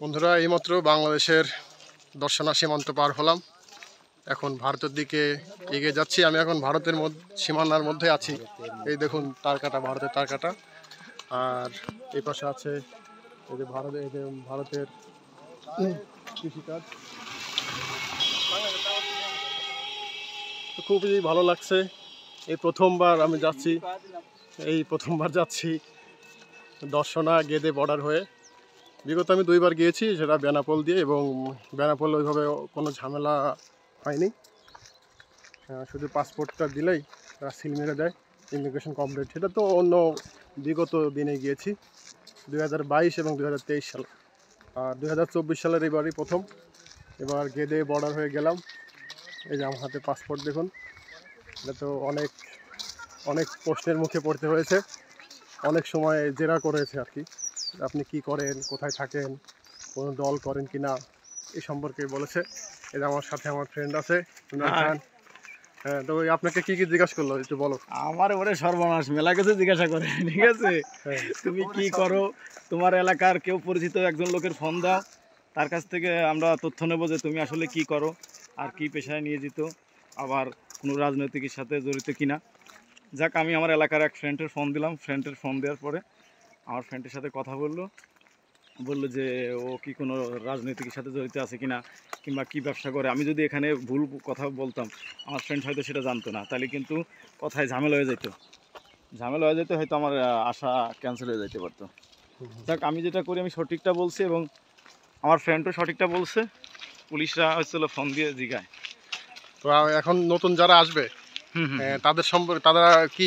বন্ধুরা, এইমাত্র বাংলাদেশের দর্শনা সীমান্ত পার হলাম। এখন ভারতের দিকে এগিয়ে যাচ্ছি। আমি এখন ভারতের সীমানার মধ্যে আছি। এই দেখুন তারকাটা, ভারতের তারকাটা। আর এই পাশে আছে এই যে ভারতের কৃষিকাজ। খুবই ভালো লাগছে। এই প্রথমবার আমি যাচ্ছি, দর্শনা গেদে বর্ডার হয়ে। বিগত আমি 2বার গিয়েছি, সেটা বেনাপোল দিয়ে, এবং বেনাপোল ওইভাবে কোনো ঝামেলা হয়নি। শুধু পাসপোর্টটা দিলেই তারা সিল মেরে দেয়, ইমিগ্রেশন কমপ্লিট। সেটা তো অন্য বিগত দিনে গিয়েছি, 2022 এবং 2023 সাল। আর 2024 সালের এবারই প্রথম। এবার গেদে বর্ডার হয়ে গেলাম। এই যে আমার হাতে পাসপোর্ট দেখুন। এটা তো অনেক প্রশ্নের মুখে পড়তে হয়েছে, অনেক সময় জেরা করেছে আর কি। আপনি কি করেন, কোথায় থাকেন, কোনো দল করেন কি না, এই সম্পর্কে বলেছে। এই যে আমার সাথে আমার ফ্রেন্ড আছে, হ্যাঁ। তো আপনাকে কি কি জিজ্ঞাসা করলো একটু বলো। আমার ওরে সর্বনাশ মেলা কিছু জিজ্ঞাসা করে, ঠিক আছে। তুমি কি করো, তোমার এলাকার কেউ পরিচিত একজন লোকের ফোন দাও, তার কাছ থেকে আমরা তথ্য নেব যে তুমি আসলে কি করো আর কি পেশায় নিয়োজিত, আবার কোনো রাজনৈতিকের সাথে জড়িত কিনা। যাক, আমি আমার এলাকার এক ফ্রেন্ডের ফোন দিলাম। ফ্রেন্ডের ফোন দেওয়ার পরে আমার ফ্রেন্ডের সাথে কথা বললো যে ও কি কোনো রাজনীতির সাথে জড়িত আছে কিনা, কিংবা কি ব্যবসা করে। আমি যদি এখানে ভুল কথা বলতাম, আমার ফ্রেন্ড হয়তো সেটা জানতো না, তাহলে কিন্তু কথায় ঝামেলা হয়ে যেত, হয়তো আমার আশা ক্যান্সেল হয়ে যেতে পারতো। যাক, আমি যেটা করি আমি সঠিকটা বলছি, এবং আমার ফ্রেন্ডও সঠিকটা বলছে। পুলিশরা হচ্ছিল ফোন দিয়ে জিগায়। তো এখন নতুন যারা আসবে তাদের সম্পর্কে তারা কি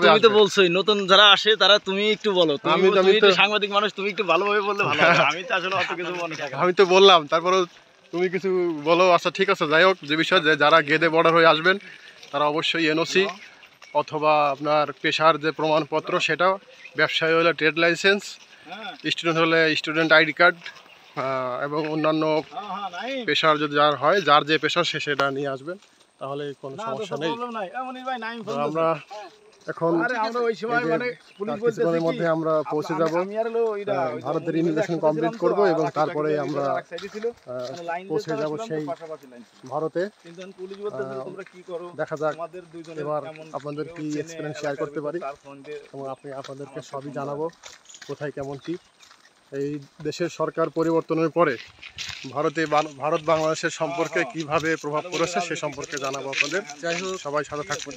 তুমি তো বলছোই, নতুন যারা আসে তারা তুমি একটু বলো। তুমি তো সাংবাদিক মানুষ, তুমি একটু ভালোভাবে বললে ভালো হবে। আমি তো আসলে অত কিছু মনে থাকি। আমি তো বললাম, তারপরে তুমি কিছু বলো। আচ্ছা ঠিক আছে, যাই হোক, যে বিষয় যে যারা গেদে বর্ডার হয়ে আসবেন তারা অবশ্যই এনওসি অথবা আপনার পেশার যে প্রমাণপত্র, সেটা, ব্যবসায়ী হলে ট্রেড লাইসেন্স, স্টুডেন্ট হলে স্টুডেন্ট আইডি কার্ড, এবং অন্যান্য পেশার যদি যার হয়, যার যে পেশা সে সেটা নিয়ে আসবেন, তাহলে কোনো সমস্যা নেই। আমরা এখন কিছুক্ষণের মধ্যে আমরা পৌঁছে যাব, ভারতের ইমিগ্রেশন কমপ্লিট করব, এবং তারপরে আমরা পৌঁছে যাব সেই ভারতে। দেখা যাক এবার আপনাদের কি এক্সপিরিয়েন্স শেয়ার করতে পারি, এবং আপনাদেরকে সবই জানাবো কোথায় কেমন কি। এই দেশের সরকার পরিবর্তনের পরে ভারত বাংলাদেশের সম্পর্কে কিভাবে প্রভাব পড়েছে সে সম্পর্কে জানাবো আপনাদের। যাই হোক, সবাই সাথে থাকবেন।